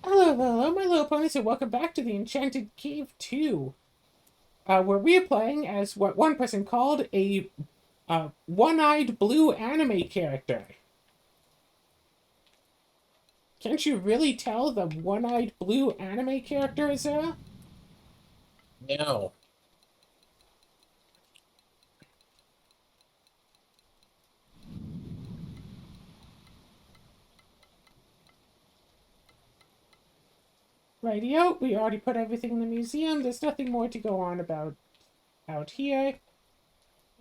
Hello, my little ponies, and welcome back to the Enchanted Cave 2, where we are playing as what one person called a one-eyed blue anime character. Can't you really tell the one-eyed blue anime character is there? No. Rightio, we already put everything in the museum. There's nothing more to go on about out here.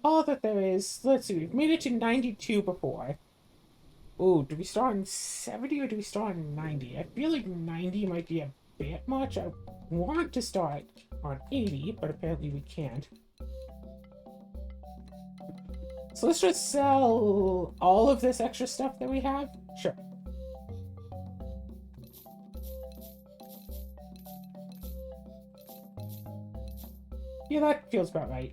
All that there is, let's see, we've made it to 92 before. Ooh, do we start on 70 or do we start on 90? I feel like 90 might be a bit much. I want to start on 80, but apparently we can't. So let's just sell all of this extra stuff that we have? Sure. Yeah, that feels about right.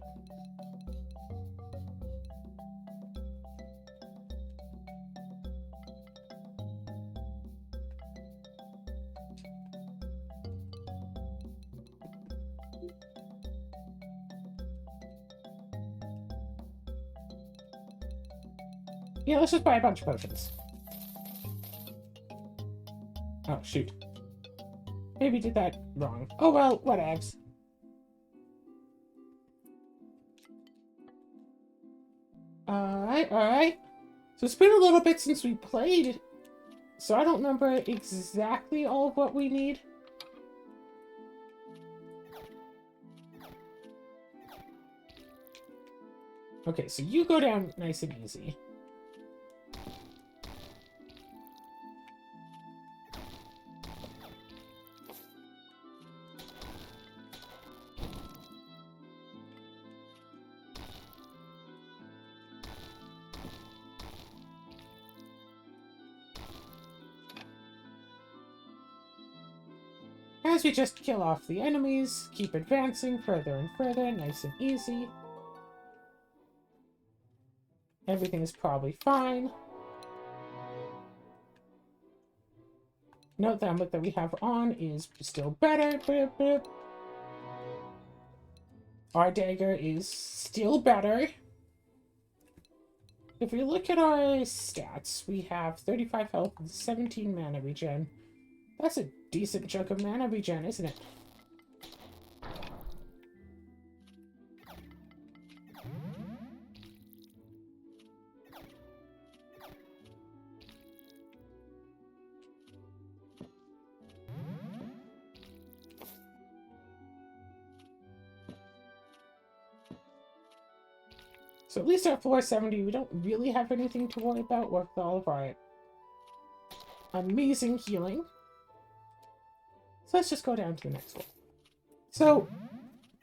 Yeah, let's just buy a bunch of potions. Oh, shoot. Maybe did that wrong. Oh well, whatevs. Alright. So it's been a little bit since we played, so I don't remember exactly all of what we need. Okay, so you go down nice and easy. As we just kill off the enemies, keep advancing further and further, nice and easy. Everything is probably fine. Note the amulet that we have on is still better. Boop, boop. Our dagger is still better. If we look at our stats, we have 35 health and 17 mana regen. That's a decent chunk of mana regen, isn't it? So at least at 470, we don't really have anything to worry about with all of our amazing healing. So let's just go down to the next one. So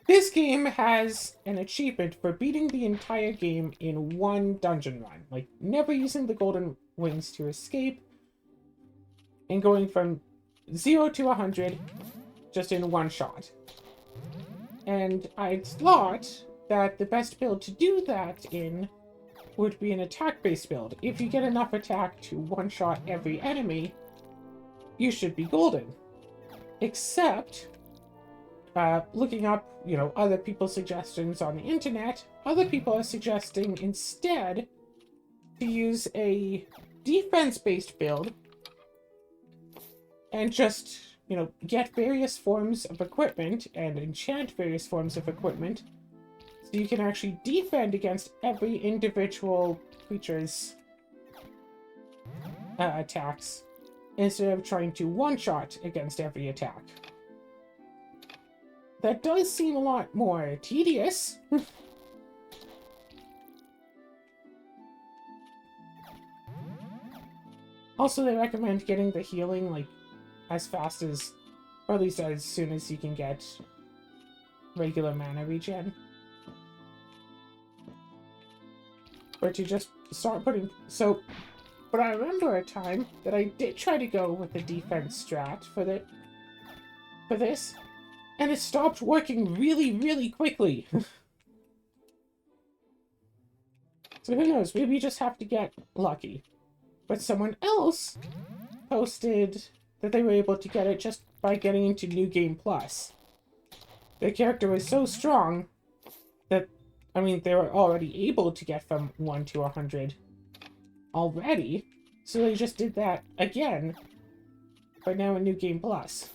this game has an achievement for beating the entire game in one dungeon run. Like, never using the golden wings to escape, and going from 0 to 100 just in one shot. And I thought that the best build to do that in would be an attack-based build. If you get enough attack to one-shot every enemy, you should be golden. Except, looking up, other people's suggestions on the internet, other people are suggesting instead to use a defense-based build and just, get various forms of equipment and enchant various forms of equipment so you can actually defend against every individual creature's attacks instead of trying to one-shot against every attack. That does seem a lot more tedious. Also, they recommend getting the healing, as fast as, or at least as soon as you can get regular mana regen. Or to just start putting... So, but I remember a time that I did try to go with the defense strat for this, and it stopped working really, really quickly. So who knows, maybe you just have to get lucky. But someone else posted that they were able to get it just by getting into New Game Plus. Their character was so strong that, I mean, they were already able to get from 1 to 100 already, so they just did that again, but now in New Game Plus.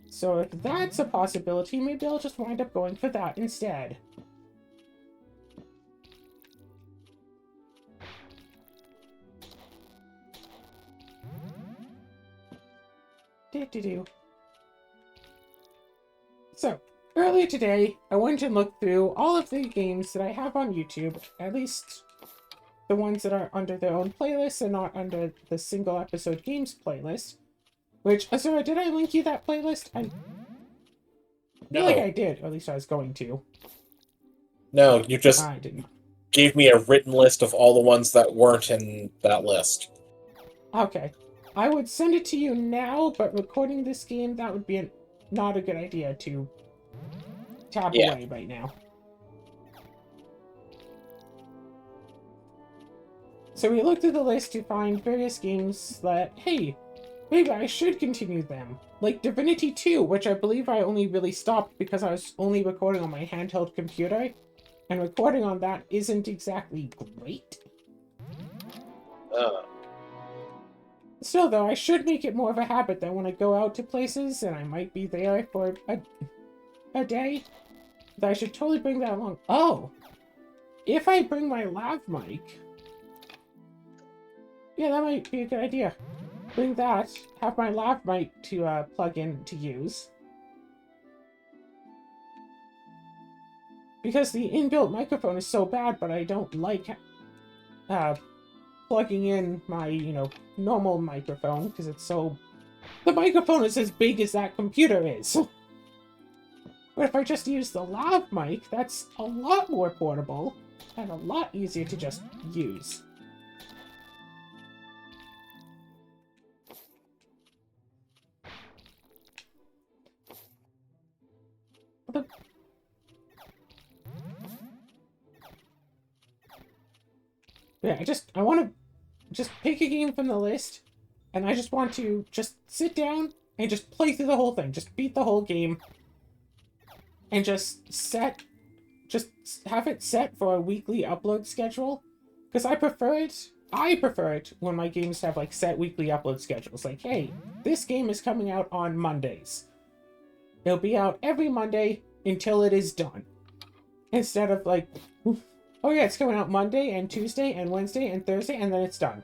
So if that's a possibility, maybe I'll just wind up going for that instead. Do-do-do. So, earlier today, I went and looked through all of the games that I have on YouTube, at least the ones that are under their own playlists and not under the single episode games playlist. Which, Azura, did I link you that playlist? I feel like I did, or at least I was going to. No, you just I didn't. gave me a written list of all the ones that weren't in that list. Okay. I would send it to you now, but recording this game, that would be not a good idea to tap away right now. So we looked through the list to find various games that, hey, maybe I should continue them. Like Divinity 2, which I believe I only really stopped because I was only recording on my handheld computer, and recording on that isn't exactly great. Still, though, I should make it more of a habit that when I go out to places, and I might be there for a day, that I should totally bring that along. Oh! If I bring my lav mic... Yeah, that might be a good idea. Bring that, have my lav mic to plug in to use. Because the inbuilt microphone is so bad, but I don't like plugging in my, normal microphone, because it's so... The microphone is as big as that computer is. But if I just use the lav mic, that's a lot more portable, and a lot easier to just use. Yeah, I want to just pick a game from the list, and I just want to just sit down and just play through the whole thing. Just beat the whole game, and just have it set for a weekly upload schedule. Because I prefer it when my games have, like, set weekly upload schedules. Like, hey, this game is coming out on Mondays. It'll be out every Monday until it is done. Instead of, like... Oh yeah, it's coming out Monday and Tuesday and Wednesday and Thursday, and then it's done.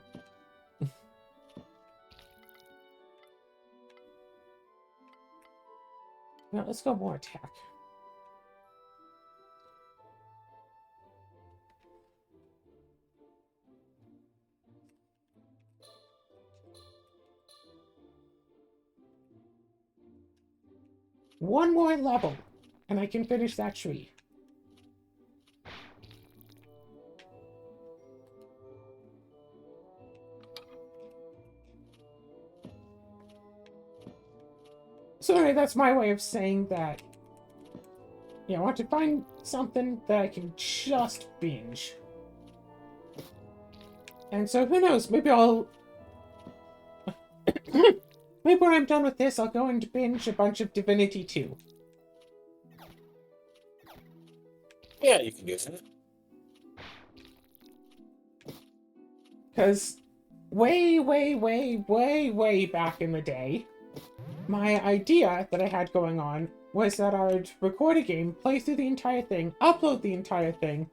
Now let's go more attack. One more level, and I can finish that tree. So anyway, that's my way of saying that, I want to find something that I can just binge. And so who knows, maybe I'll... maybe when I'm done with this, I'll go and binge a bunch of Divinity 2. Yeah, you can do that. Because way, way, way, way, way back in the day, my idea that I had going on was that I would record a game, play through the entire thing, upload the entire thing,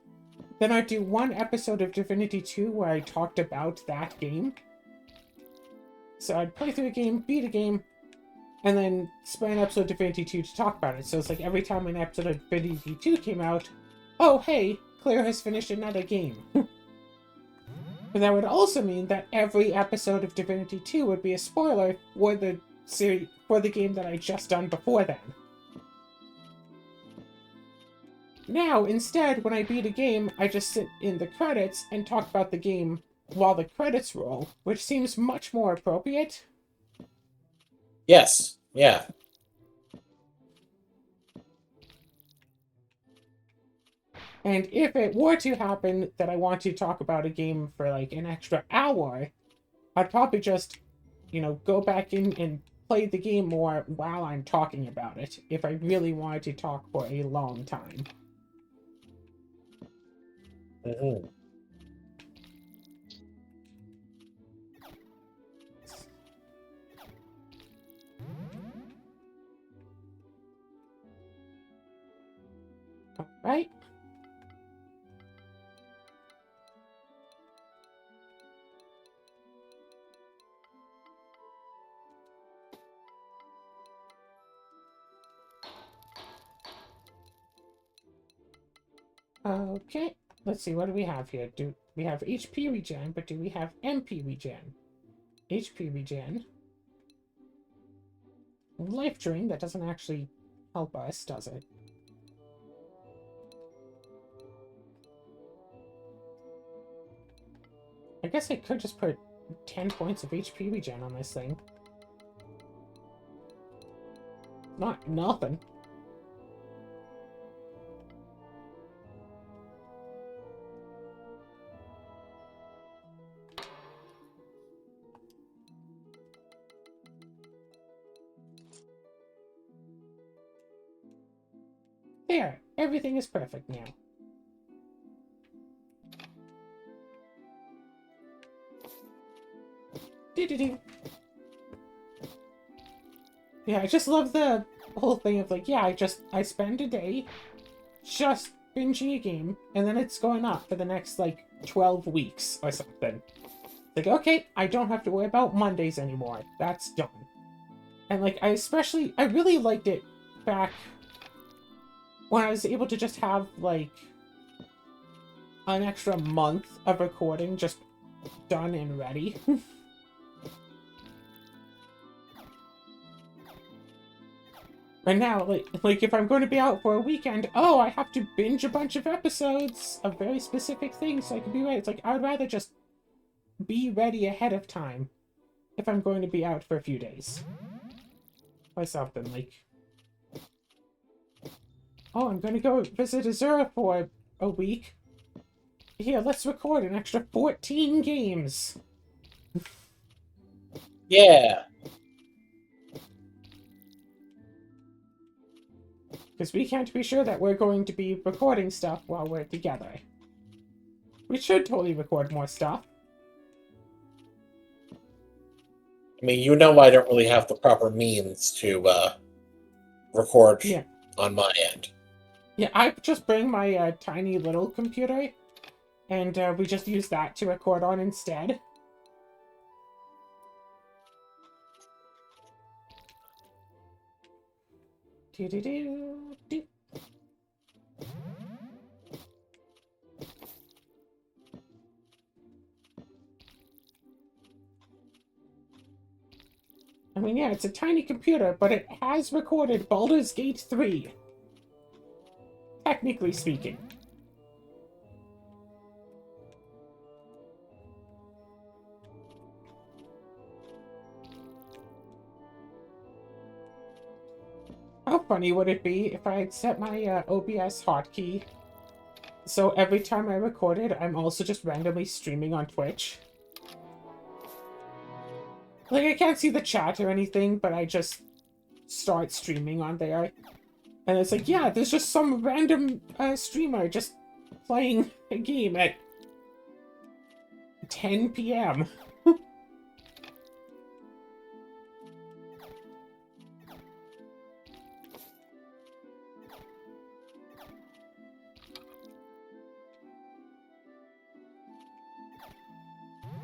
then I'd do one episode of Divinity 2 where I talked about that game. So I'd play through a game, beat a game, and then spend an episode of Divinity 2 to talk about it. So it's like every time an episode of Divinity 2 came out, oh hey, Claire has finished another game. But that would also mean that every episode of Divinity 2 would be a spoiler for the series, for the game that I just done before then. Now, instead, when I beat a game, I just sit in the credits and talk about the game while the credits roll, which seems much more appropriate. Yes, yeah. And if it were to happen that I want to talk about a game for like an extra hour, I'd probably just, go back in and play the game more while I'm talking about it, if I really wanted to talk for a long time. Mm-hmm. All right. Okay, let's see, what do we have here? Do we have HP regen, but do we have MP regen? HP regen. Life drain, that doesn't actually help us, does it? I guess I could just put 10 points of HP regen on this thing. Not nothing. There, everything is perfect now. Do-do-do. Yeah, I just love the whole thing of like, yeah, I spend a day just binging a game, and then it's going up for the next, like, 12 weeks or something. Like, okay, I don't have to worry about Mondays anymore. That's done. And, like, I really liked it back when I was able to just have, like, an extra month of recording just done and ready. And now, like if I'm going to be out for a weekend, oh, I have to binge a bunch of episodes of very specific things so I can be ready. It's like, I would rather just be ready ahead of time if I'm going to be out for a few days. Or something, like, oh, I'm going to go visit Azura for a week. Here, let's record an extra 14 games. Yeah. Because we can't be sure that we're going to be recording stuff while we're together. We should totally record more stuff. I mean, you know I don't really have the proper means to record on my end. Yeah, I just bring my tiny little computer, and we just use that to record on instead. Do-do-do-do. I mean, yeah, it's a tiny computer, but it has recorded Baldur's Gate 3. Technically speaking. How funny would it be if I had set my OBS hotkey so every time I recorded, I'm also just randomly streaming on Twitch? Like, I can't see the chat or anything, but I just start streaming on there. And it's like, yeah, there's just some random streamer just playing a game at 10 p.m.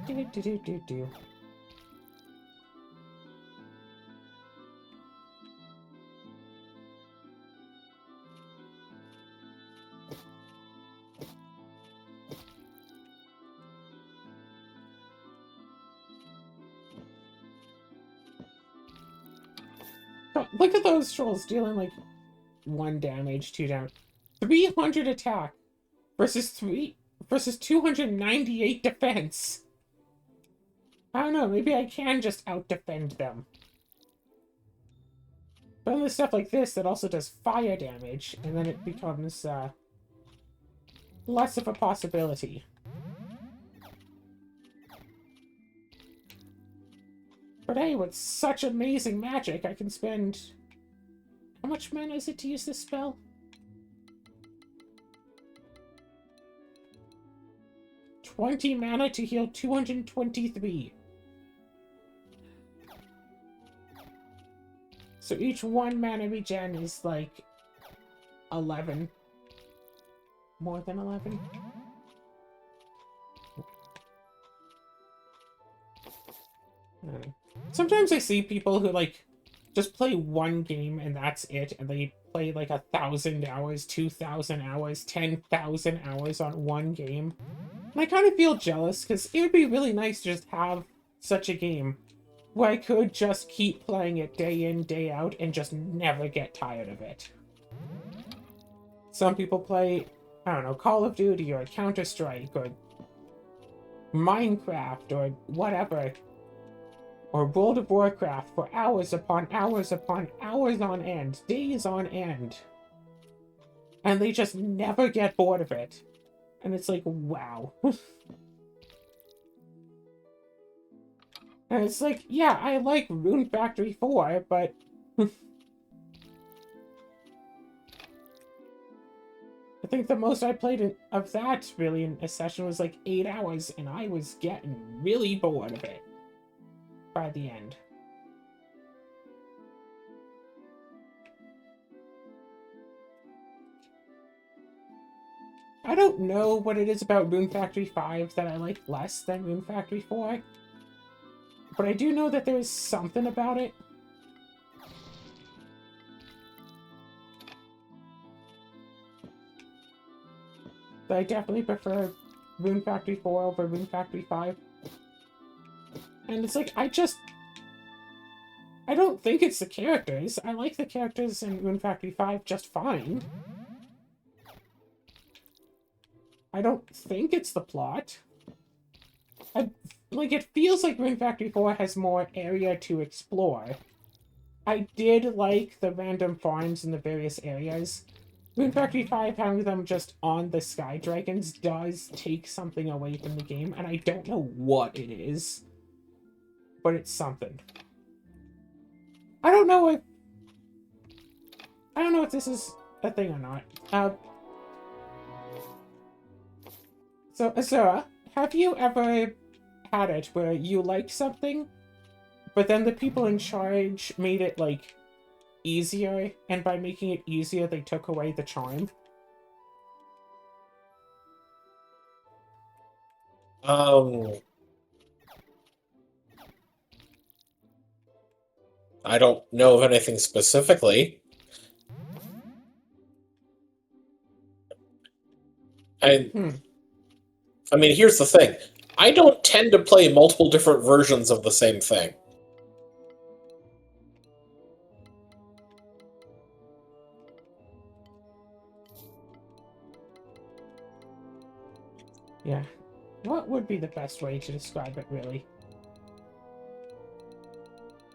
Do-do-do-do-do. Oh, look at those trolls dealing like 1 damage, 2 damage. 300 attack versus 298 defense. I don't know, maybe I can just out-defend them. But then there's stuff like this that also does fire damage, and then it becomes less of a possibility. But hey, with such amazing magic, I can spend... How much mana is it to use this spell? $20 mana to heal 223. So each 1 mana regen is like 11. More than 11? Sometimes I see people who like just play 1 game and that's it, and they play like 1,000 hours, 2,000 hours, 10,000 hours on 1 game. And I kind of feel jealous because it would be really nice to just have such a game where I could just keep playing it day in, day out, and just never get tired of it. Some people play, I don't know, Call of Duty or Counter-Strike or Minecraft or whatever, or World of Warcraft for hours upon hours upon hours on end, days on end. And they just never get bored of it. And it's like, wow. And it's like, yeah, I like Rune Factory 4, but... I think the most I played of that, really, in a session was like 8 hours, and I was getting really bored of it by the end. I don't know what it is about Rune Factory 5 that I like less than Rune Factory 4. But I do know that there is something about it. That I definitely prefer Rune Factory 4 over Rune Factory 5. And it's like, I don't think it's the characters. I like the characters in Rune Factory 5 just fine. I don't think it's the plot. Like, it feels like Rune Factory 4 has more area to explore. I did like the random farms in the various areas. Rune Factory 5, having them just on the Sky Dragons does take something away from the game, and I don't know what it is. But it's something. I don't know if this is a thing or not. So, Azura, have you ever had it where you liked something, but then the people in charge made it, like, easier, and by making it easier, they took away the charm? I don't know of anything specifically. I mean, here's the thing. I don't tend to play multiple different versions of the same thing. Yeah. What would be the best way to describe it, really?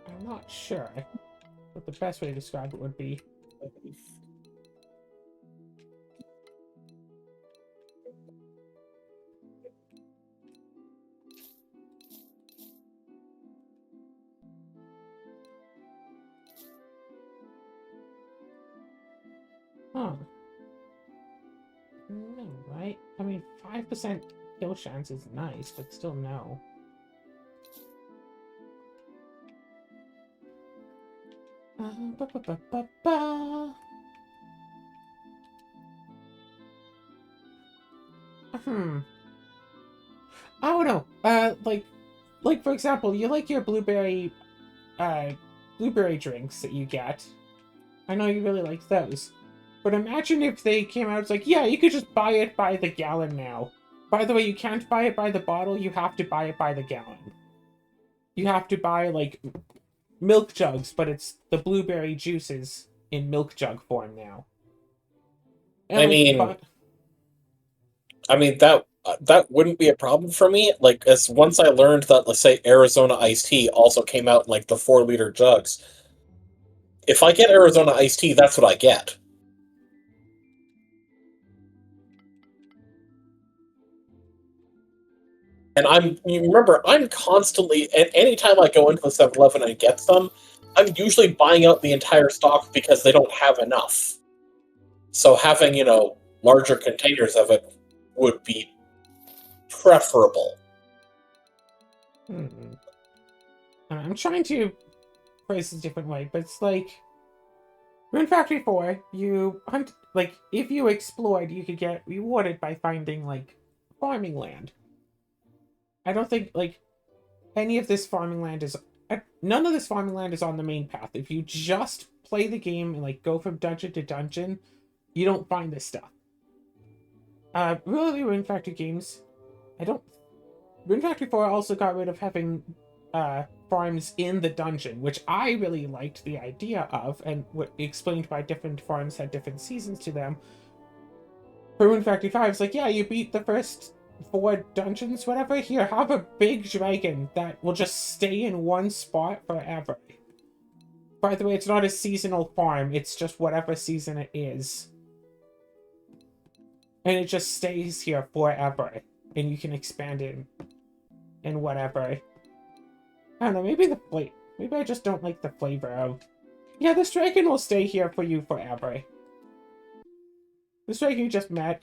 I'm not sure what the best way to describe it would be. Huh. No, right? I mean, 5% kill chance is nice, but still no. Ba -ba -ba -ba -ba. I don't know. Like for example, you like your blueberry drinks that you get. I know you really like those. But imagine if they came out, it's like, yeah, you could just buy it by the gallon now. By the way, you can't buy it by the bottle, you have to buy it by the gallon. You have to buy, like, milk jugs, but it's the blueberry juices in milk jug form now. And I mean, that wouldn't be a problem for me. Like, as once I learned that, let's say, Arizona iced tea also came out in, like, the 4-liter jugs. If I get Arizona iced tea, that's what I get. And you remember, I'm constantly, and anytime I go into the 7-Eleven and get some, I'm usually buying out the entire stock because they don't have enough. So having, larger containers of it would be preferable. Hmm. I'm trying to phrase it a different way, but it's like Rune Factory 4, you hunt, like, if you explored, you could get rewarded by finding, like, farming land. I don't think, like, any of this farming land is... None of this farming land is on the main path. If you just play the game and, like, go from dungeon to dungeon, you don't find this stuff. Really, Rune Factory games, I don't... Rune Factory 4 also got rid of having, farms in the dungeon, which I really liked the idea of, and what explained why different farms had different seasons to them. For Rune Factory 5, it's like, yeah, you beat the first 4 dungeons, whatever. Here, have a big dragon that will just stay in one spot forever. By the way, it's not a seasonal farm, it's just whatever season it is. And it just stays here forever. And you can expand it and whatever. I don't know, maybe maybe I just don't like the flavor of... Yeah, this dragon will stay here for you forever. This dragon you just met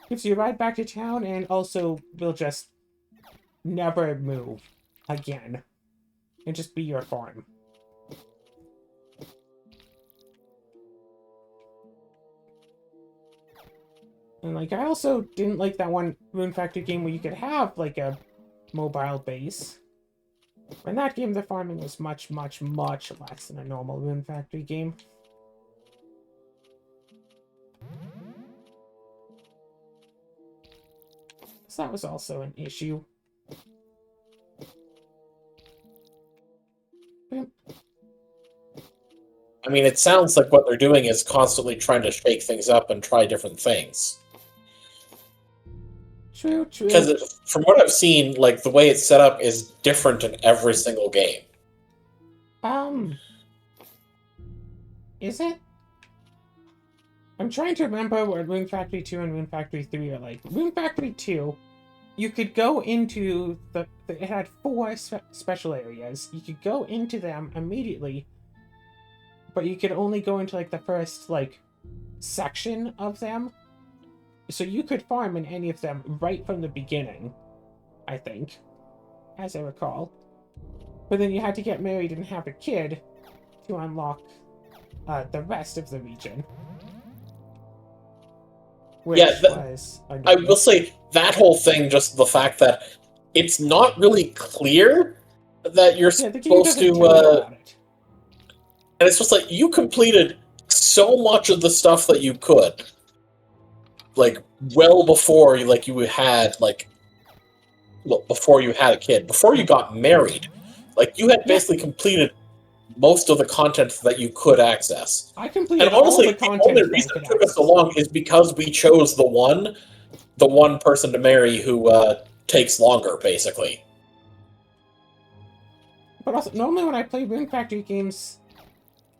gives you a ride back to town and also will just never move again. And just be your farm. And, like, I also didn't like that one Rune Factory game where you could have, like, a mobile base. In that game, the farming was much, much, much less than a normal Rune Factory game. So that was also an issue. I mean, it sounds like what they're doing is constantly trying to shake things up and try different things. True, true. Because from what I've seen, like, the way it's set up is different in every single game. Is it? I'm trying to remember what Rune Factory 2 and Rune Factory 3 are like. Rune Factory 2, you could go into it had 4 special areas. You could go into them immediately, but you could only go into, like, the first, like, section of them. So you could farm in any of them right from the beginning, I think, as I recall. But then you had to get married and have a kid to unlock the rest of the region. Which was I will say that whole thing, just the fact that it's not really clear that you're supposed to... And it's just like, you completed so much of the stuff that you could. Like, well before you had, like... Well, before you had a kid. Before you got married. Like, you had basically completed most of the content that you could access. I completed and honestly, all the content. The only reason it took us so long is because we chose the one person to marry who takes longer, basically. But also, normally when I play Rune Factory games,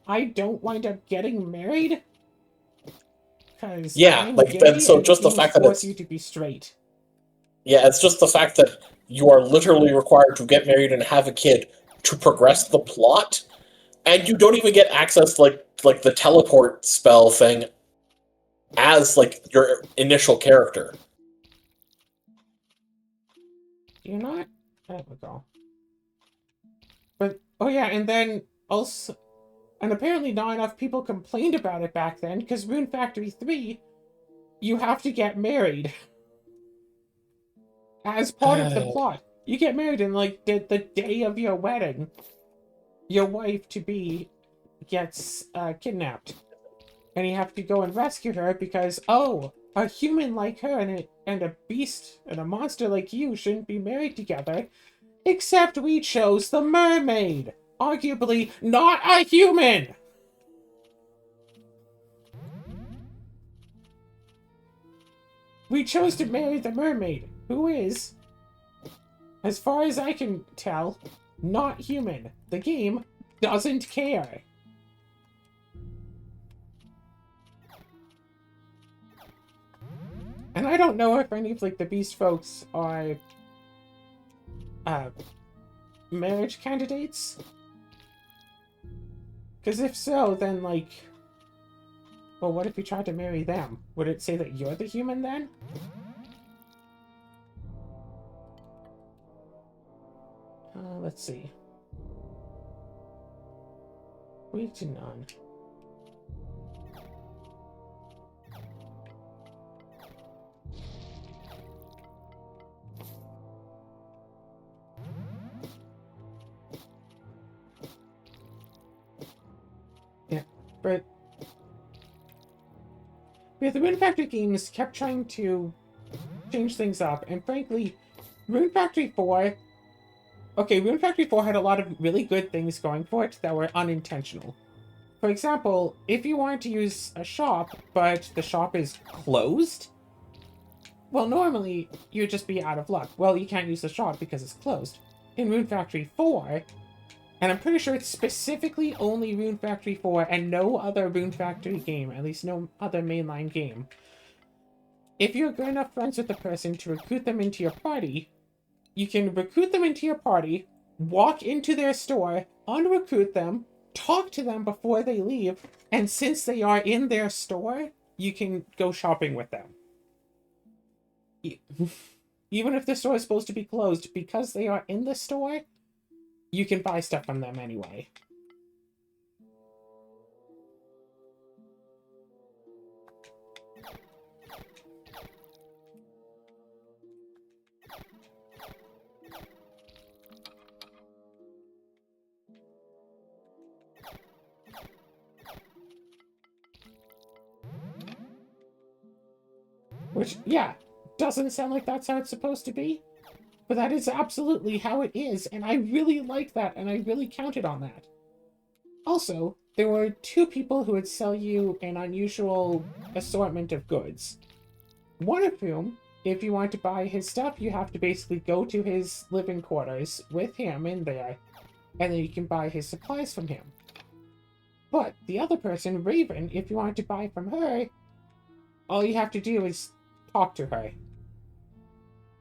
I don't wind up getting married. Because I'm gay, then so and just the games fact that force you to be straight. Yeah, it's just the fact that you are literally required to get married and have a kid to progress the plot, and you don't even get access to, like the teleport spell thing as, like, your initial character. Do you not? There we go. But, oh yeah, and then also... And apparently not enough people complained about it back then, because Rune Factory 3, you have to get married. As part of the plot. You get married and, like, the day of your wedding, your wife-to-be gets kidnapped. And you have to go and rescue her because, oh, a human like her and a beast and a monster like you shouldn't be married together. Except we chose the mermaid. Arguably not a human! We chose to marry the mermaid, who is, as far as I can tell, not human. The game doesn't care. And I don't know if any of, like, the beast folks are uh, marriage candidates? Because if so, then, like... Well, what if you tried to marry them? Would it say that you're the human then? Let's see. Weak to none. Yeah, but... Yeah, the Rune Factory games kept trying to change things up, and frankly, Rune Factory 4... Okay, Rune Factory 4 had a lot of really good things going for it that were unintentional. For example, if you wanted to use a shop, but the shop is closed, well, normally, you'd just be out of luck. Well, you can't use the shop because it's closed. In Rune Factory 4, and I'm pretty sure it's specifically only Rune Factory 4 and no other Rune Factory game, at least no other mainline game, if you're good enough friends with the person to recruit them into your party, you can recruit them into your party, walk into their store, unrecruit them, talk to them before they leave, and since they are in their store, you can go shopping with them. Even if the store is supposed to be closed, because they are in the store, you can buy stuff from them anyway. Which, yeah, doesn't sound like that's how it's supposed to be, but that is absolutely how it is, and I really like that, and I really counted on that. Also, there were two people who would sell you an unusual assortment of goods. One of whom, if you want to buy his stuff, you have to basically go to his living quarters with him in there, and then you can buy his supplies from him. But the other person, Raven, if you want to buy from her, all you have to do is talk to her.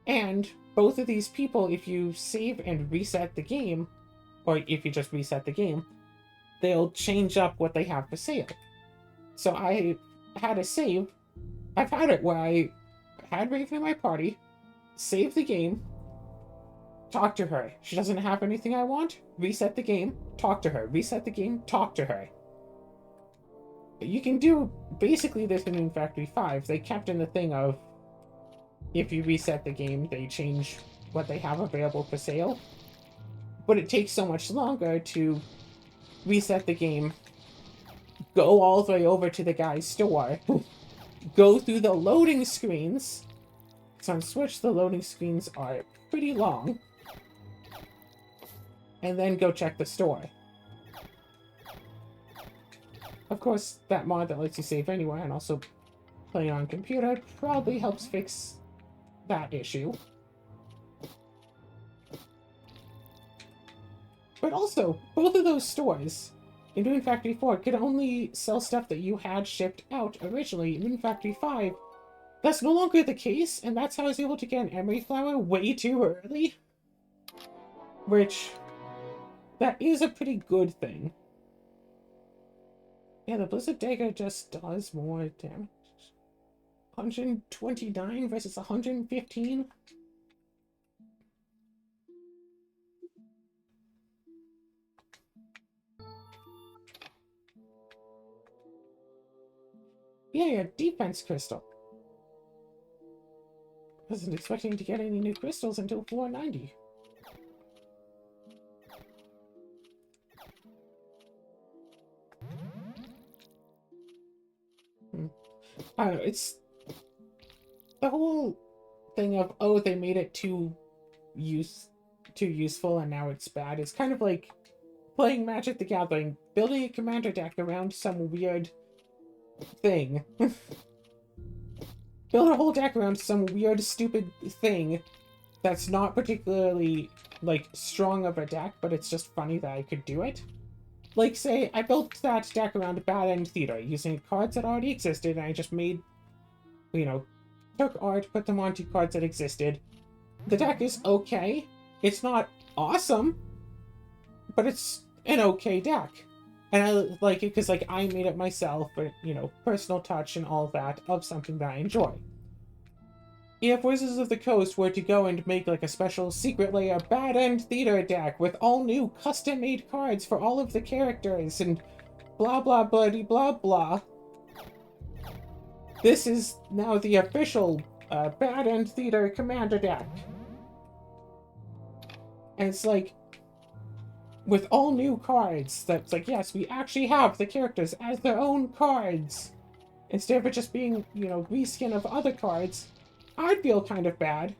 And both of these people, if you save and reset the game, or if you just reset the game, they'll change up what they have for sale. So I had a save. I've had it where I had Raven in my party, save the game, talk to her. She doesn't have anything I want, reset the game, talk to her. Reset the game, talk to her. You can do basically this in Rune Factory 5. They kept in the thing of, if you reset the game, they change what they have available for sale. But it takes so much longer to reset the game, go all the way over to the guy's store, go through the loading screens. So on Switch, the loading screens are pretty long. And then go check the store. Of course, that mod that lets you save anywhere and also play on computer probably helps fix that issue. But also, both of those stores in Rune Factory 4 could only sell stuff that you had shipped out originally. In Rune Factory 5, that's no longer the case, and that's how I was able to get an emery flower way too early. Which, that is a pretty good thing. Yeah, the Blizzard Dagger just does more damage. 129 versus 115? Yeah, defense crystal. Wasn't expecting to get any new crystals until 490. I don't know, it's the whole thing of, oh, they made it too useful and now it's bad. It's kind of like playing Magic the Gathering, building a commander deck around some weird thing. Build a whole deck around some weird, stupid thing that's not particularly, like, strong of a deck, but it's just funny that I could do it. Like, say, I built that deck around Bad End Theater using cards that already existed, and I just made, you know, took art, put them onto cards that existed. The deck is okay, It's not awesome, but it's an okay deck. And I like it because, like, I made it myself, but, you know, personal touch and all that of something that I enjoy. If Wizards of the Coast were to go and make, like, a special secret layer Bad End Theater deck with all new custom-made cards for all of the characters and blah blah blah blah blah, this is now the official Bad End Theater Commander deck. And it's like, with all new cards, that's like, yes, we actually have the characters as their own cards. Instead of it just being, you know, reskin of other cards, I'd feel kind of bad.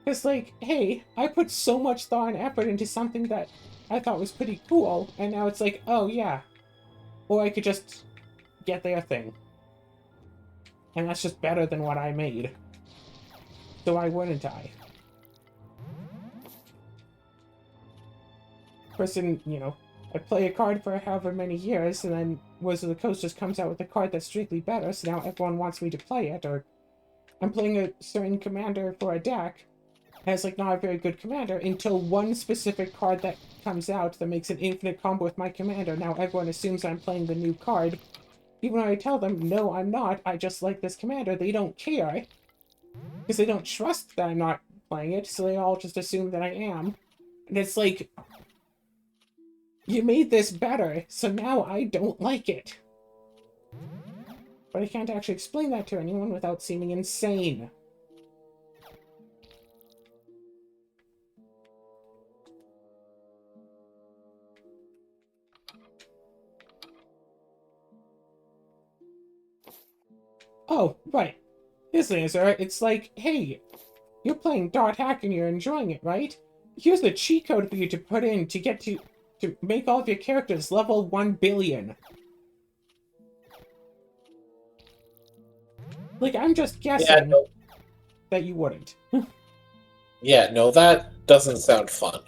Because, like, hey, I put so much thought and effort into something that I thought was pretty cool, and now it's like, oh yeah. Or I could just get their thing. And that's just better than what I made. So why wouldn't I? Person, you know, I play a card for however many years, and then Wizards of the Coast just comes out with a card that's strictly better, so now everyone wants me to play it, or I'm playing a certain commander for a deck, and it's like not a very good commander, until one specific card that comes out that makes an infinite combo with my commander. Now everyone assumes I'm playing the new card, even when I tell them, no, I'm not, I just like this commander. They don't care, because they don't trust that I'm not playing it, so they all just assume that I am. And it's like, you made this better, so now I don't like it. But I can't actually explain that to anyone without seeming insane. Oh, right. Here's the answer. It's like, hey, you're playing Dot Hack and you're enjoying it, right? Here's the cheat code for you to put in to get to make all of your characters level 1 billion. Like, I'm just guessing that you wouldn't. Yeah, no, that doesn't sound fun.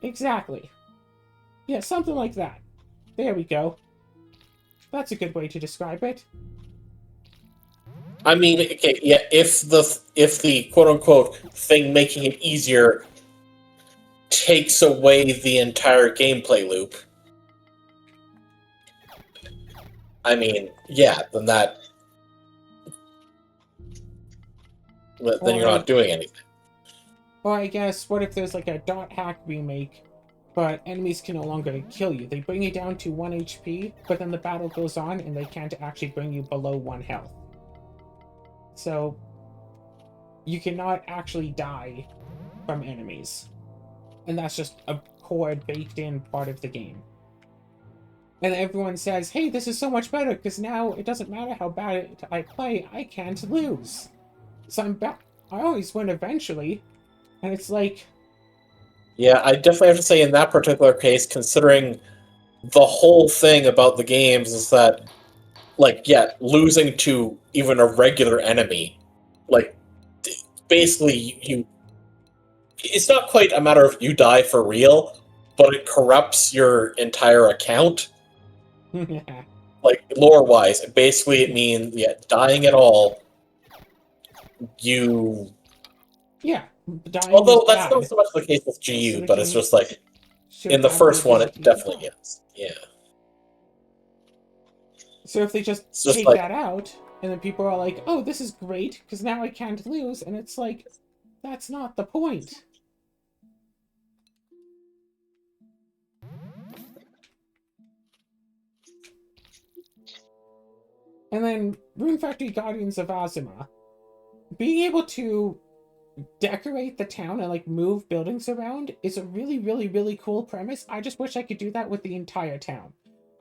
Exactly. Yeah, something like that. There we go. That's a good way to describe it. I mean, okay, yeah, if the quote unquote thing making it easier takes away the entire gameplay loop, I mean, yeah, then you're not doing anything. Or I guess, what if there's like a Dot Hack remake, but enemies can no longer kill you? They bring you down to 1 HP, but then the battle goes on and they can't actually bring you below 1 health. So, you cannot actually die from enemies. And that's just a core baked in part of the game. And everyone says, hey, this is so much better, because now it doesn't matter how bad I play, I can't lose. So I'm back. I always win eventually. And it's like... Yeah, I definitely have to say in that particular case, considering the whole thing about the games is that, like, yeah, losing to even a regular enemy, like, basically you it's not quite a matter of you die for real, but it corrupts your entire account. Like, lore-wise, basically it means, yeah, dying at all, you... Yeah, dying Although is that's bad. not so much the case with GU, So but it's just like, in the first one, it definitely is. Yeah. So if they just take like, that out, and then people are like, oh, this is great, because now I can't lose, and it's like, that's not the point. And then Rune Factory Guardians of Azuma. Being able to decorate the town and like move buildings around is a really, really, really cool premise. I just wish I could do that with the entire town.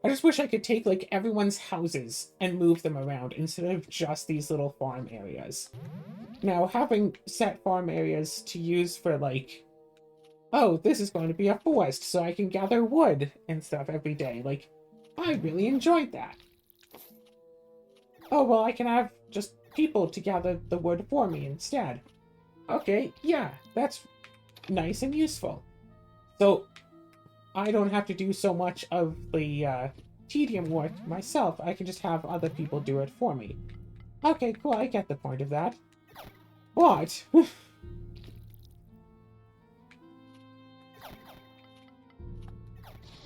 I just wish I could take like everyone's houses and move them around instead of just these little farm areas. Now, having set farm areas to use for like, oh, this is going to be a forest, so I can gather wood and stuff every day. Like, I really enjoyed that. Oh, well, I can have just people to gather the wood for me instead. Okay, yeah, that's nice and useful. So, I don't have to do so much of the tedium work myself. I can just have other people do it for me. Okay, cool, I get the point of that. What?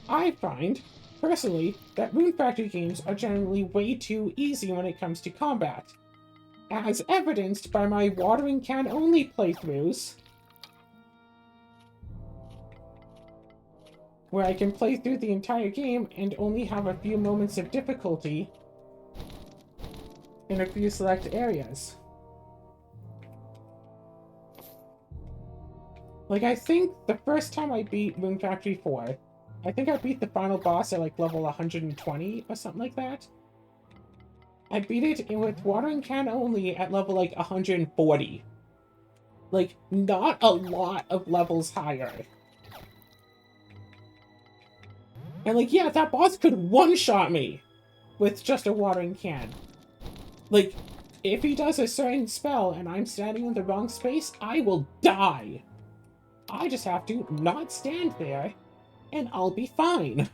I find, personally, that Rune Factory games are generally way too easy when it comes to combat, as evidenced by my watering can only playthroughs, where I can play through the entire game and only have a few moments of difficulty in a few select areas. Like, I think the first time I beat Rune Factory 4, I think I beat the final boss at like level 120 or something like that. I beat it with watering can only at level like 140. Like, not a lot of levels higher. And like, yeah, that boss could one-shot me with just a watering can. Like, if he does a certain spell and I'm standing in the wrong space, I will die. I just have to not stand there, and I'll be fine.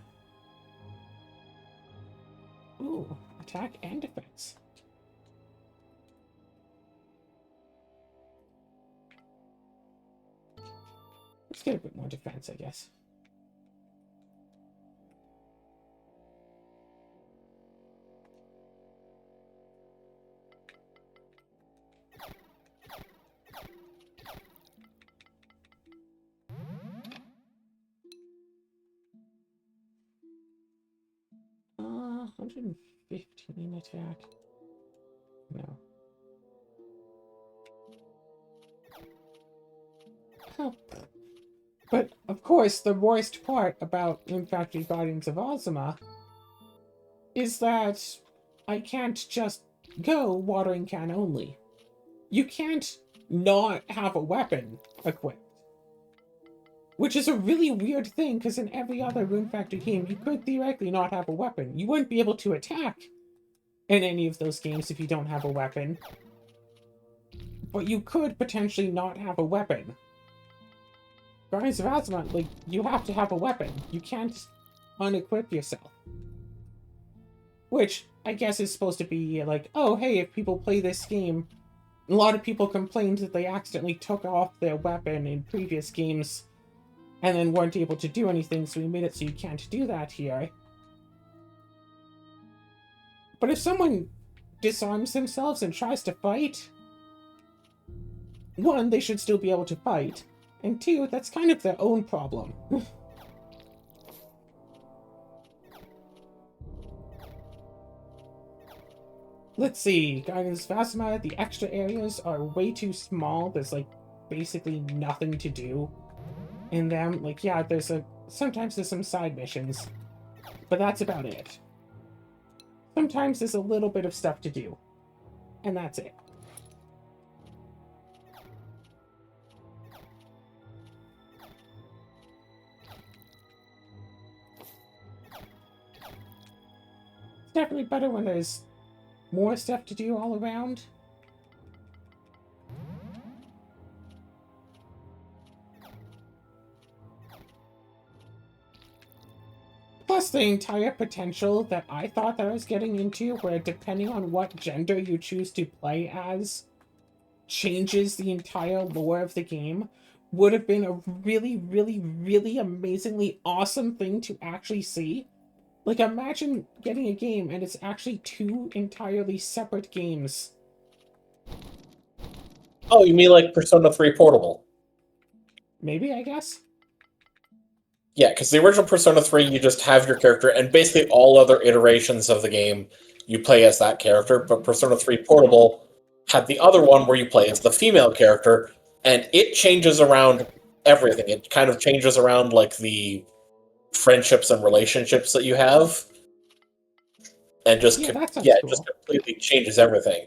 Ooh, attack and defense. Let's get a bit more defense, I guess. Uh, 115 attack. No. Oh. But, of course, the worst part about Rune Factory Guardians of Ozma is that I can't just go watering can only. You can't not have a weapon equipped. Which is a really weird thing, because in every other Rune Factory game, you could theoretically not have a weapon. You wouldn't be able to attack in any of those games if you don't have a weapon. But you could potentially not have a weapon. Guardians of Ozma, like, you have to have a weapon. You can't unequip yourself. Which, I guess, is supposed to be like, oh, hey, if people play this game, a lot of people complained that they accidentally took off their weapon in previous games and then weren't able to do anything, so we made it so you can't do that here. But if someone disarms themselves and tries to fight, one, they should still be able to fight, and two, that's kind of their own problem. Let's see, Guardians of Ozma, the extra areas are way too small. There's like basically nothing to do in them. Like, yeah, sometimes there's some side missions, but that's about it. Sometimes there's a little bit of stuff to do, and that's it. It's definitely better when there's more stuff to do all around. Plus the entire potential that I thought that I was getting into, where depending on what gender you choose to play as, changes the entire lore of the game, would have been a really, really, really amazingly awesome thing to actually see. Like, imagine getting a game and it's actually two entirely separate games. Oh, you mean like Persona 3 Portable? Maybe, I guess? Yeah, because the original Persona 3, you just have your character, and basically all other iterations of the game, you play as that character, but Persona 3 Portable had the other one where you play as the female character, and it changes around everything. It kind of changes around, like, the friendships and relationships that you have, and just, Yeah, that sounds it cool. just completely changes everything.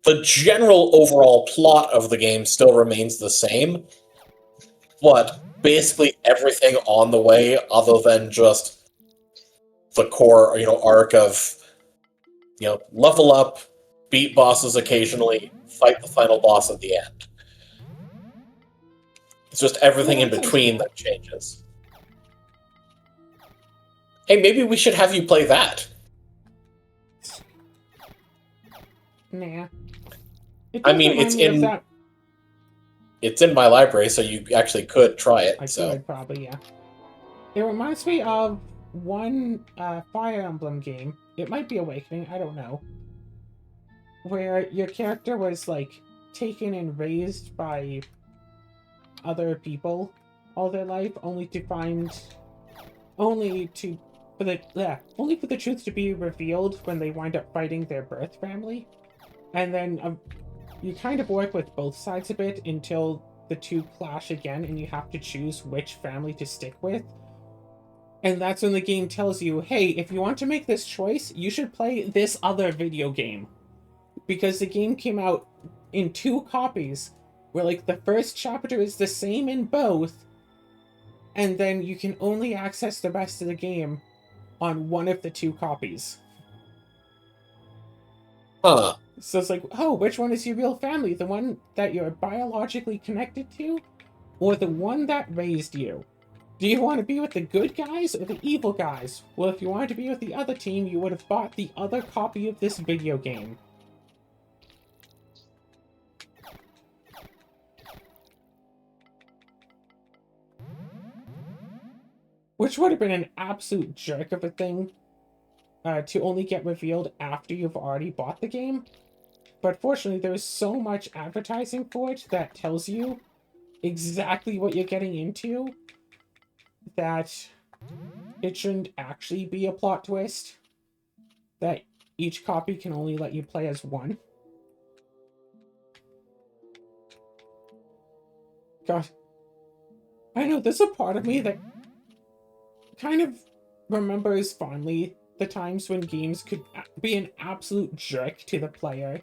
The general overall plot of the game still remains the same, but basically everything on the way, other than just the core, arc of, level up, beat bosses occasionally, fight the final boss at the end. It's just everything Yeah, in that sounds between cool. that changes. Hey, maybe we should have you play that. Nah. It I does mean, remind me of that. it's in my library, so you actually could try it. I So could, probably, yeah. It reminds me of one Fire Emblem game. It might be Awakening, I don't know. Where your character was like taken and raised by other people all their life, only to only for the truth to be revealed when they wind up fighting their birth family, and then you kind of work with both sides a bit until the two clash again, and you have to choose which family to stick with. And that's when the game tells you, hey, if you want to make this choice, you should play this other video game. Because the game came out in 2 copies, where like the first chapter is the same in both, and then you can only access the rest of the game on one of the 2 copies. Huh. So it's like, oh, which one is your real family? The one that you're biologically connected to, or the one that raised you? Do you want to be with the good guys or the evil guys? Well, if you wanted to be with the other team, you would have bought the other copy of this video game. Which would have been an absolute jerk of a thing to only get revealed after you've already bought the game. But fortunately, there's so much advertising for it that tells you exactly what you're getting into that it shouldn't actually be a plot twist. That each copy can only let you play as one. God. I know, there's a part of me that kind of remembers fondly the times when games could be an absolute jerk to the player.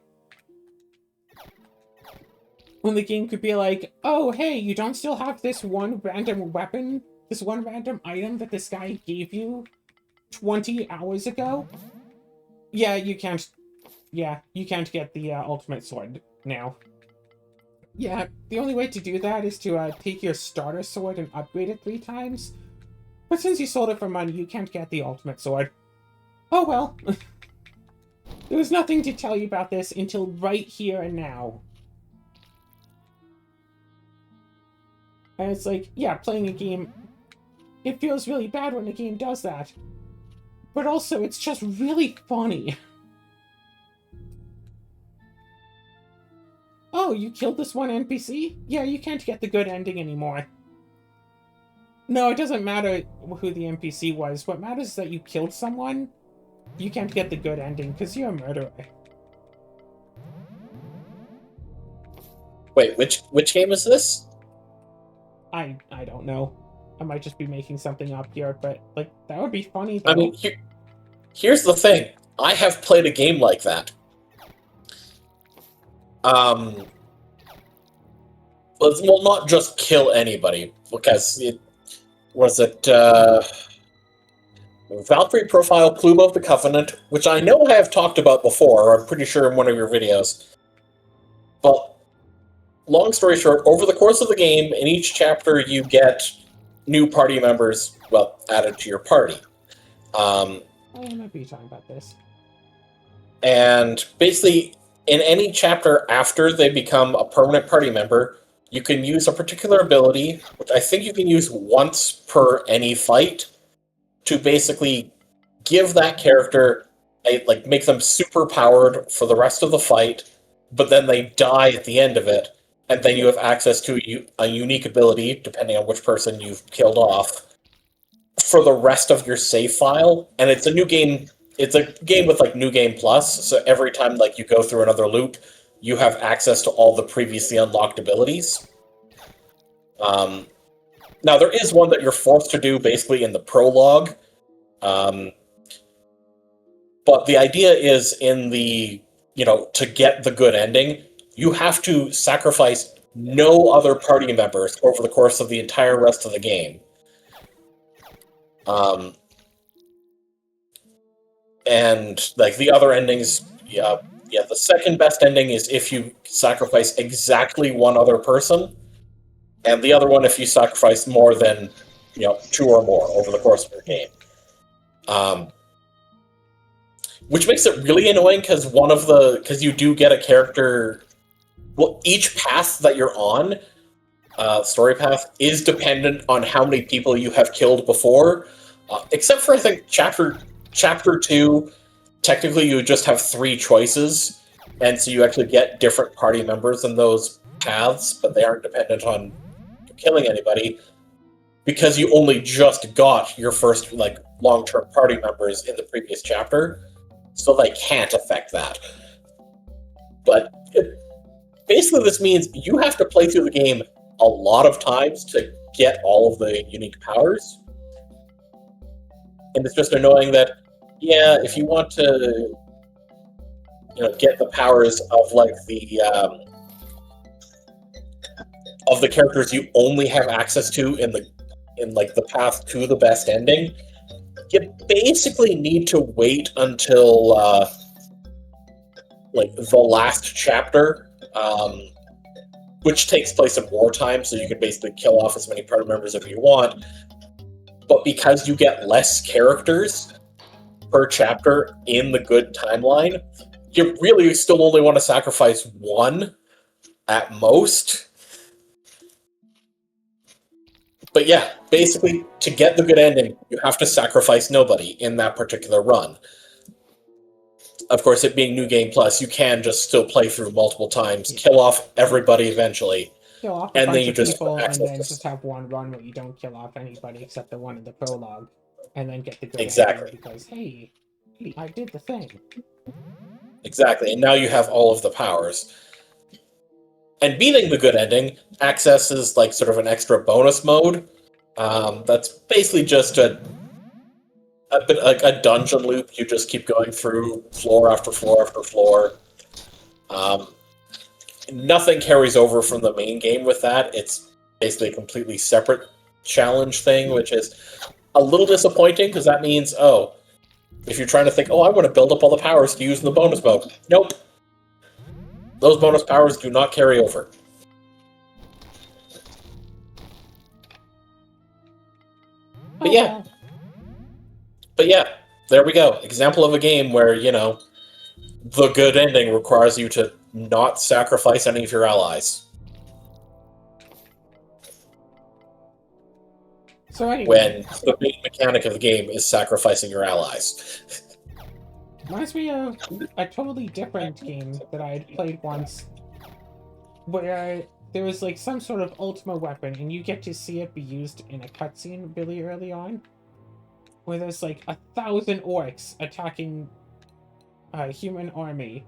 When the game could be like, oh, hey, you don't still have this one random weapon, this one random item that this guy gave you 20 hours ago? Yeah, you can't get the ultimate sword now. Yeah, the only way to do that is to take your starter sword and upgrade it 3 times. But since you sold it for money, you can't get the ultimate sword. Oh well. There was nothing to tell you about this until right here and now. And it's like, yeah, playing a game, it feels really bad when a game does that. But also, it's just really funny. Oh, you killed this one NPC? Yeah, you can't get the good ending anymore. No, it doesn't matter who the NPC was. What matters is that you killed someone. You can't get the good ending because you're a murderer. Wait, which game is this? I don't know. I might just be making something up here, but like that would be funny though. I mean, here's the thing. I have played a game like that. Well, not just kill anybody, because it was Valkyrie Profile Plume of the Covenant, which I know I have talked about before, or I'm pretty sure in one of your videos. But long story short, over the course of the game, in each chapter you get new party members, well, added to your party. I might be talking about this. And basically, in any chapter after they become a permanent party member, you can use a particular ability, which I think you can use once per any fight, to basically give that character make them super powered for the rest of the fight, but then they die at the end of it, and then you have access to a unique ability, depending on which person you've killed off, for the rest of your save file. And it's a new game. It's a game with like New Game Plus, so every time like you go through another loop, you have access to all the previously unlocked abilities. Now, there is one that you're forced to do basically in the prologue. But the idea is to get the good ending, you have to sacrifice no other party members over the course of the entire rest of the game. And like the other endings, the second best ending is if you sacrifice exactly one other person, and the other one if you sacrifice more than 2 or more over the course of your game. Which makes it really annoying because you do get a character. Well, each path that you're on story path is dependent on how many people you have killed before. Except for, I think, chapter 2, technically you just have 3 choices, and so you actually get different party members in those paths, but they aren't dependent on killing anybody, because you only just got your first long-term party members in the previous chapter, so they can't affect that. But basically this means you have to play through the game a lot of times to get all of the unique powers. And it's just annoying that, yeah, if you want to, get the powers of the characters you only have access to in the path to the best ending, you basically need to wait until the last chapter, which takes place in wartime, so you can basically kill off as many party members as you want. But because you get less characters per chapter in the good timeline, you really still only want to sacrifice one at most. But yeah, basically, to get the good ending, you have to sacrifice nobody in that particular run. Of course, it being New Game Plus, you can just still play through multiple times, kill off everybody eventually, Kill off a and then bunch you of just people, have and then access just have one run where you don't kill off anybody except the one in the prologue, and then get the good Exactly. ending because, hey, I did the thing. Exactly, and now you have all of the powers. And beating the good ending accesses sort of an extra bonus mode. That's basically just a bit like a dungeon loop. You just keep going through floor after floor after floor. Nothing carries over from the main game with that. It's basically a completely separate challenge thing, which is a little disappointing because that means, if you're trying to think, I want to build up all the powers to use in the bonus mode. Nope. Those bonus powers do not carry over. But yeah. But yeah, there we go. Example of a game where, the good ending requires you to not sacrifice any of your allies. So anyway, when the main mechanic of the game is sacrificing your allies. Reminds me of a totally different game that I had played once, where there was some sort of ultimate weapon, and you get to see it be used in a cutscene really early on, where there's 1,000 orcs attacking a human army.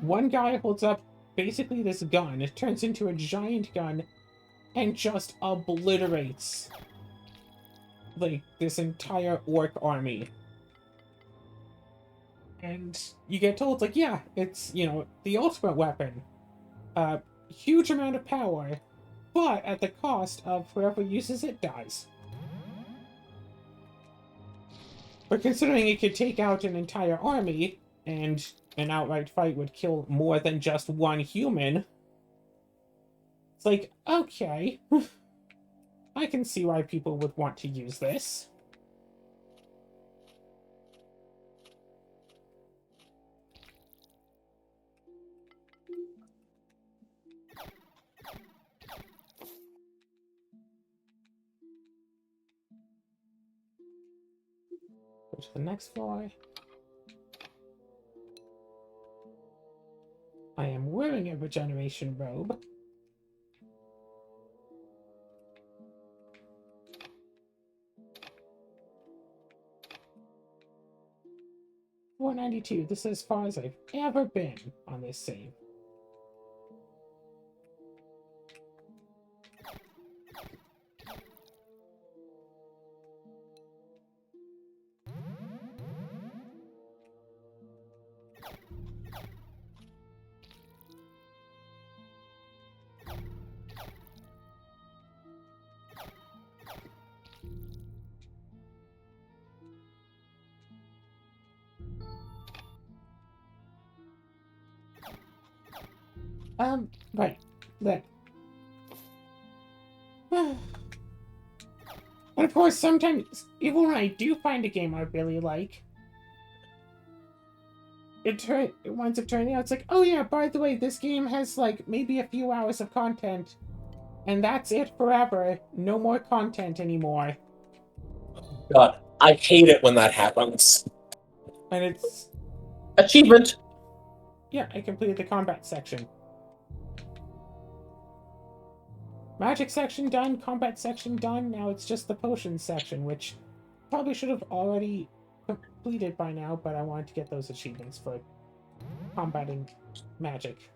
One guy holds up basically this gun. It turns into a giant gun and just obliterates this entire orc army. And you get told, yeah, it's, the ultimate weapon. Huge amount of power, but at the cost of whoever uses it dies. But considering it could take out an entire army, and an outright fight would kill more than just one human, it's okay. I can see why people would want to use this. Go to the next floor. I am wearing a regeneration robe. $492. This is as far as I've ever been on this save. Right. Then. And of course, sometimes, even when I do find a game I really like, it winds up turning out, it's oh yeah, by the way, this game has maybe a few hours of content And that's it forever. No more content anymore. God, I hate it when that happens. And it's... Achievement! Yeah, I completed the combat section. Magic section done, combat section done, now it's just the potions section, which probably should have already completed by now, but I wanted to get those achievements for combating magic.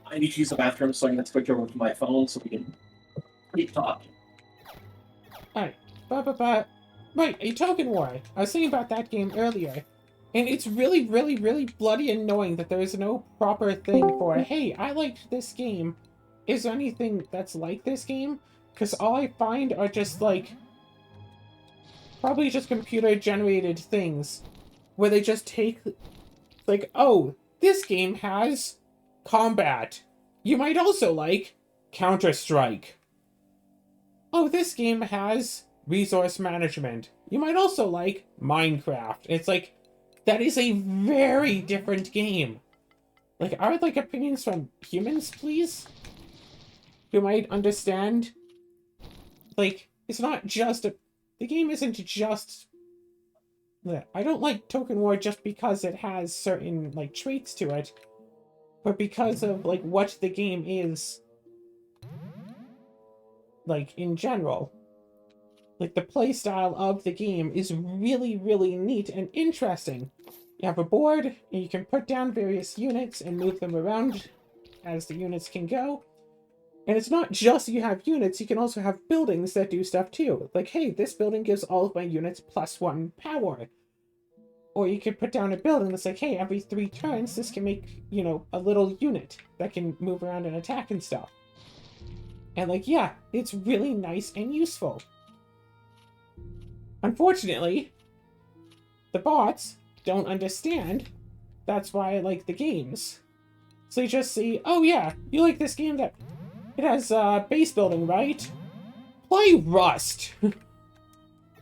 I need to use the bathroom, so I'm going to switch over to my phone so we can keep talking. Alright, Right, a token war. I was thinking about that game earlier, and it's really, really, really bloody annoying that there is no proper thing for, hey, I liked this game. Is there anything that's like this game? Because all I find are just, like, probably just computer-generated things, where they just take, like, oh, this game has combat. You might also like Counter-Strike. Oh, this game has resource management. You might also like Minecraft. It's like, that is a very different game. Like, I would like opinions from humans, please? Who might understand. Like, it's not just a... The game isn't just... I don't like Token War just because it has certain, like, traits to it, but because of, like, what the game is, like, in general. Like, the playstyle of the game is really, really neat and interesting. You have a board, and you can put down various units and move them around as the units can go. And it's not just you have units, you can also have buildings that do stuff too. Like, hey, this building gives all of my units +1 power. Or you could put down a building that's like, hey, every 3 turns, this can make, you know, a little unit that can move around and attack and stuff. And, like, yeah, it's really nice and useful. Unfortunately, the bots don't understand. That's why I like the games. So you just see, oh yeah, you like this game that... It has base building, right? Play Rust!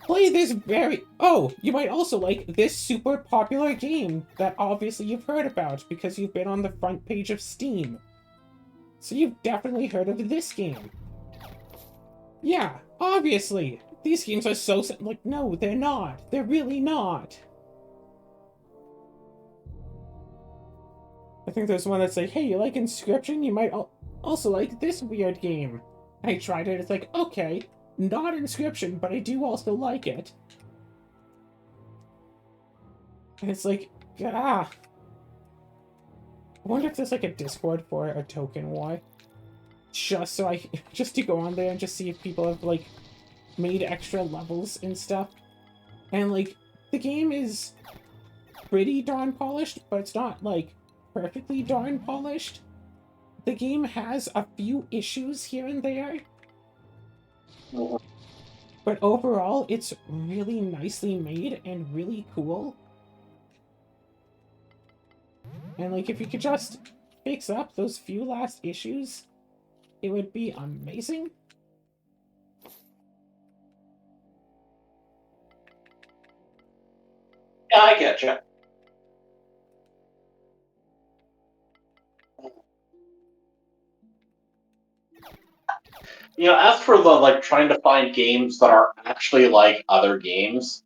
Play this very... Oh, you might also like this super popular game that obviously you've heard about because you've been on the front page of Steam. So you've definitely heard of this game. Yeah, obviously. These games are so... Like, no, they're not. They're really not. I think there's one that's like, hey, you like Inscription? You might also like this weird game. I tried it, it's like, okay, not Inscription, but I do also like it. And it's like, ah. I wonder if there's like a Discord for a token war. Just so just to go on there and just see if people have like made extra levels and stuff. And like, the game is pretty darn polished, but it's not like perfectly darn polished. The game has a few issues here and there. But overall, it's really nicely made and really cool. And like, if you could just fix up those few last issues, it would be amazing. Yeah, I get you. You know, as for the like trying to find games that are actually like other games,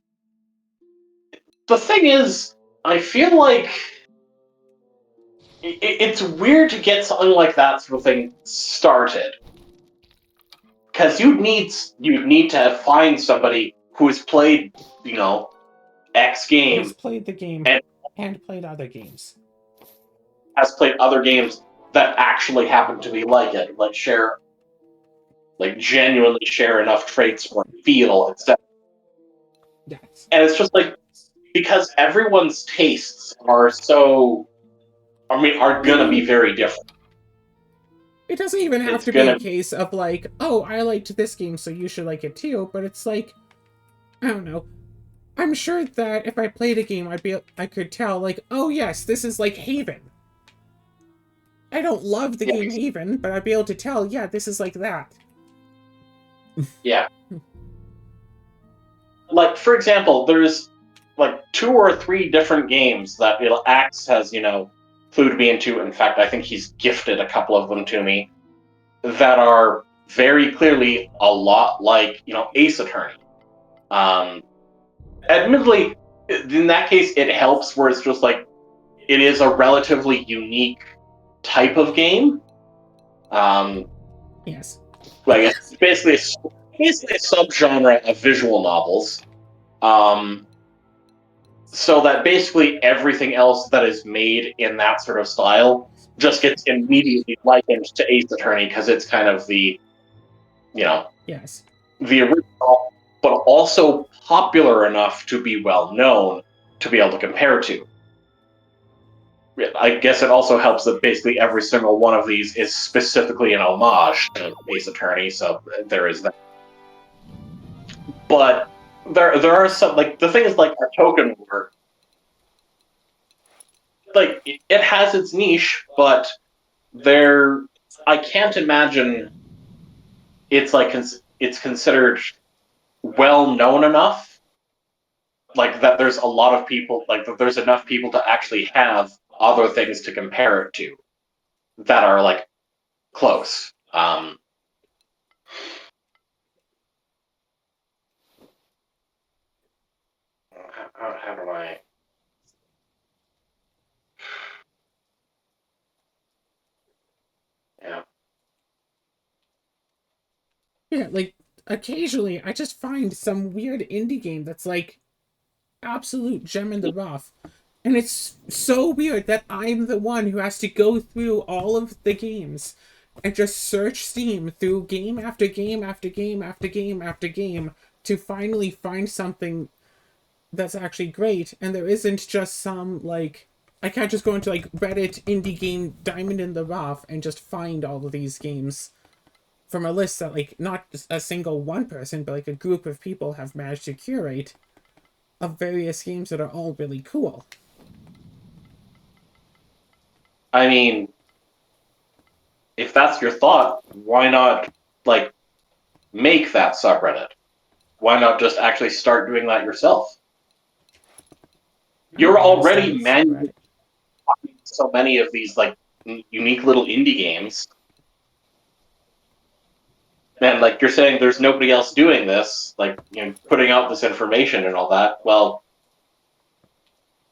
the thing is, I feel like it's weird to get something like that sort of thing started, because you'd need to find somebody who has played, you know, X game Has played the game and played other games. has played other games that actually happen to be like it, like genuinely share enough traits or feel, etc. Yes. And it's just like, because everyone's tastes are so, I mean, are gonna be very different. It doesn't even have It's to be a gonna, case of like, oh, I liked this game, so you should like it too. But it's like, I don't know. I'm sure that if I played a game, I could tell like, oh yes, this is like Haven. I don't love the game Haven, but I'd be able to tell, yeah, this is like that. yeah. Like, for example, there's like 2 or 3 different games that Axe has, clued me into. In fact, I think he's gifted a couple of them to me that are very clearly a lot like, Ace Attorney. Um, Admittedly, in that case, it helps where it's just like it is a relatively unique type of game. Um, Yes. like it's basically a subgenre of visual novels. Um, so that basically everything else that is made in that sort of style just gets immediately likened to Ace Attorney because it's kind of you know, Yes. the original, but also popular enough to be well known to be able to compare to. I guess it also helps that basically every single one of these is specifically an homage to Ace Attorney, so there is that. But there are some, like, the thing is, like, our token war, like, it has its niche, but there I can't imagine it's like it's considered well known enough, like that there's a lot of people, like that there's enough people to actually have other things to compare it to that are like close. How do I? Yeah. Yeah, like occasionally I just find some weird indie game that's like absolute gem in the rough. And it's so weird that I'm the one who has to go through all of the games and just search Steam through game after game after game after game after game to finally find something that's actually great. And there isn't just some, like, I can't just go into like Reddit indie game Diamond in the Rough and just find all of these games from a list that, like, not just a single one person, but like a group of people have managed to curate of various games that are all really cool. I mean, if that's your thought, why not, like, make that subreddit? Why not just actually start doing that yourself? I don't You're know, maybe start a already manually subreddit. playing so many of these, like, unique little indie games, and, like, you're saying there's nobody else doing this, like, putting out this information and all that. Well,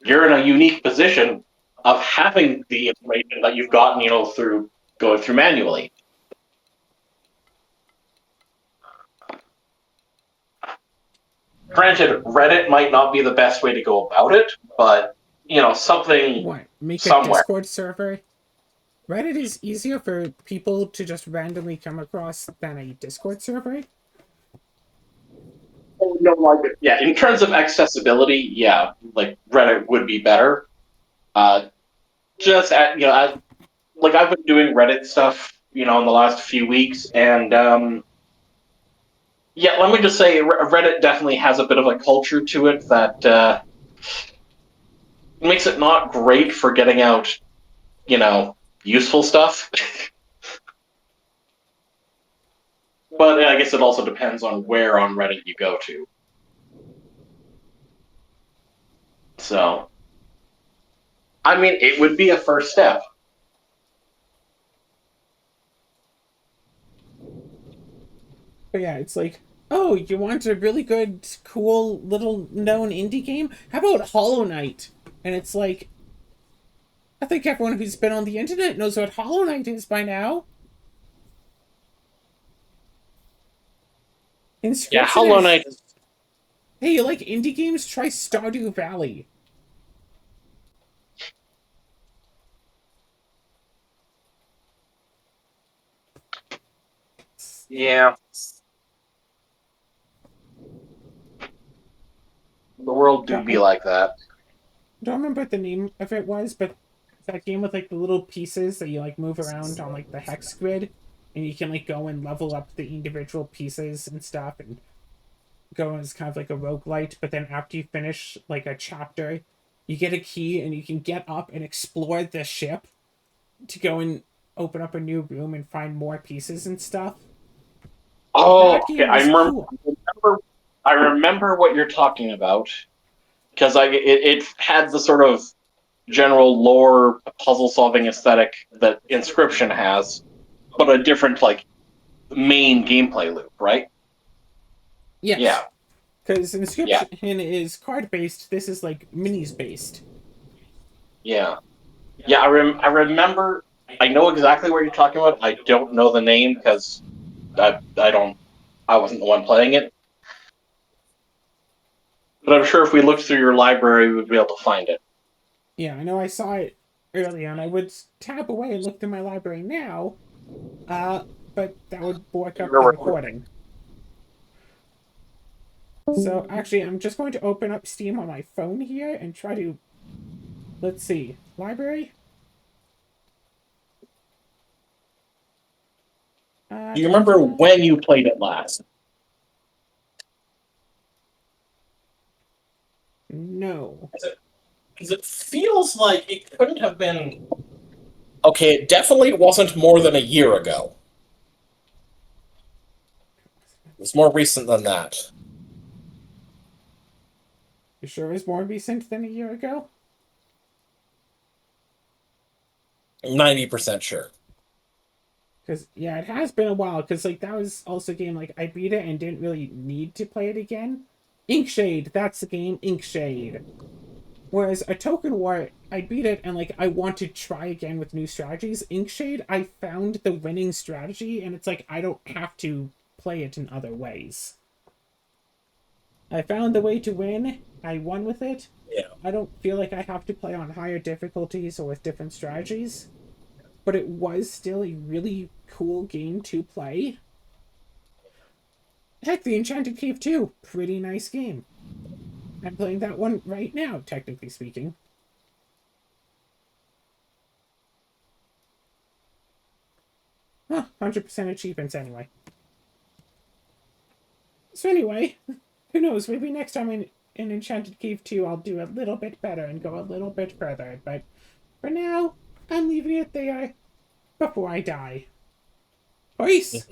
you're in a unique position of having the information that you've gotten, through going through manually. Granted, Reddit might not be the best way to go about it, but something What? Make a somewhere. Discord server? Reddit is easier for people to just randomly come across than a Discord server. No, like, yeah, in terms of accessibility, yeah, like Reddit would be better. Uh, just at like I've been doing Reddit stuff, in the last few weeks, and yeah, let me just say, Reddit definitely has a bit of a culture to it that makes it not great for getting out, you know, useful stuff. But I guess it also depends on where on Reddit you go to. So, I mean, it would be a first step. But yeah, it's like, oh, you want a really good, cool, little known indie game? How about Hollow Knight? And it's like, I think everyone who's been on the internet knows what Hollow Knight is by now. Yeah, Inscription Hollow has, Knight is. hey, you like indie games? Try Stardew Valley. Yeah, the world do be I like that. don't remember what the name of it was, but that game with like the little pieces that you like move around on like the hex grid, and you can like go and level up the individual pieces and stuff, and go as kind of like a roguelite. But then after you finish like a chapter, you get a key and you can get up and explore the ship to go and open up a new room and find more pieces and stuff. Oh, That okay. game I was remember. cool. I remember what you're talking about because it had the sort of general lore puzzle solving aesthetic that Inscription has, but a different, like, main gameplay loop, right? Yes. Yeah, Because yeah, Inscription is card-based, this is like minis-based. yeah, yeah. I remember. I know exactly what you're talking about. I don't know the name because I don't. I wasn't the one playing it, but I'm sure if we looked through your library, we would be able to find it. Yeah, I know I saw it earlier, and I would tab away and look through my library now, uh, but that would work up the recording. So actually, I'm just going to open up Steam on my phone here and try to, let's see, library? Do you remember when you played it last? No. Because it feels like it couldn't have been. Okay, it definitely wasn't more than a year ago. It was more recent than that. You sure it's more recent than a year ago? 90% sure. Because, yeah, it has been a while, because, like, that was also a game, like, I beat it and didn't really need to play it again. Inkshade, that's the game, Inkshade. Whereas a Token War, I beat it and, like, I want to try again with new strategies. Inkshade, I found the winning strategy, and it's like, I don't have to play it in other ways. I found the way to win, I won with it. Yeah. I don't feel like I have to play on higher difficulties or with different strategies. But it was still a really cool game to play. Heck, the Enchanted Cave 2, pretty nice game. I'm playing that one right now, technically speaking. Huh, 100% achievements anyway. So anyway, who knows, maybe next time in Enchanted Cave 2 I'll do a little bit better and go a little bit further, but for now, I'm leaving it there before I die. Peace!